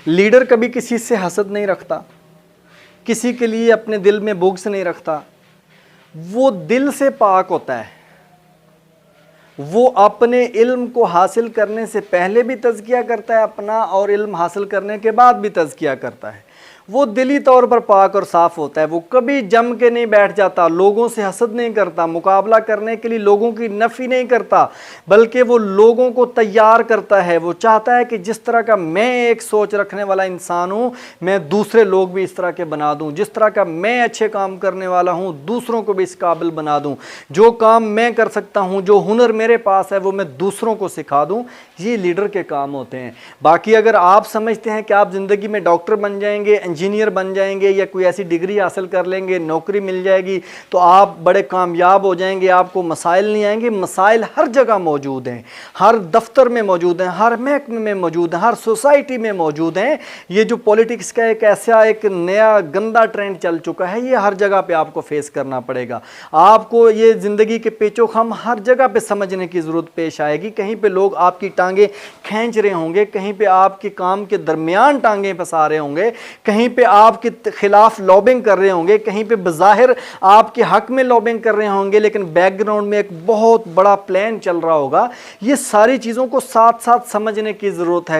Leader کبھی کسی سے حسد نہیں رکھتا، کسی کے لیے اپنے دل میں بغض نہیں رکھتا، وہ دل سے پاک ہوتا ہے، وہ اپنے علم کو حاصل کرنے سے پہلے بھی تزکیہ کرتا ہے اپنا، اور علم حاصل کرنے کے بعد بھی تزکیہ کرتا ہے۔ وہ دلی طور پر پاک اور صاف ہوتا ہے، وہ کبھی جم کے نہیں بیٹھ جاتا، لوگوں سے حسد نہیں کرتا، مقابلہ کرنے کے لیے لوگوں کی نفی نہیں کرتا، بلکہ وہ لوگوں کو تیار کرتا ہے۔ وہ چاہتا ہے کہ جس طرح کا میں ایک سوچ رکھنے والا انسان ہوں، میں دوسرے لوگ بھی اس طرح کے بنا دوں، جس طرح کا میں اچھے کام کرنے والا ہوں دوسروں کو بھی اس قابل بنا دوں، جو کام میں کر سکتا ہوں، جو ہنر میرے پاس ہے وہ میں دوسروں کو سکھا دوں۔ یہ لیڈر کے کام ہوتے ہیں۔ باقی اگر آپ سمجھتے ہیں کہ آپ زندگی میں ڈاکٹر بن جائیں گے، انجینئر بن جائیں گے، یا کوئی ایسی ڈگری حاصل کر لیں گے، نوکری مل جائے گی تو آپ بڑے کامیاب ہو جائیں گے، آپ کو مسائل نہیں آئیں گے، مسائل ہر جگہ موجود ہیں، ہر دفتر میں موجود ہیں، ہر محکمے میں موجود ہیں، ہر سوسائٹی میں موجود ہیں۔ یہ جو پولیٹکس کا ایک نیا گندا ٹرینڈ چل چکا ہے، یہ ہر جگہ پہ آپ کو فیس کرنا پڑے گا۔ آپ کو یہ زندگی کے پیچ و خم ہر جگہ پہ سمجھنے کی ضرورت پیش آئے گی۔ کہیں پہ لوگ آپ کی ٹانگیں کھینچ رہے ہوں گے، کہیں پہ آپ کے کام کے درمیان ٹانگیں پھنسا رہے ہوں گے، کہیں پہ آپ کے خلاف لابنگ کر رہے ہوں گے، کہیں پہ بظاہر آپ کے حق میں لابنگ کر رہے ہوں گے، لیکن بیک گراؤنڈ میں ایک بہت بڑا پلان چل رہا ہوگا۔ یہ ساری چیزوں کو ساتھ ساتھ سمجھنے کی ضرورت ہے۔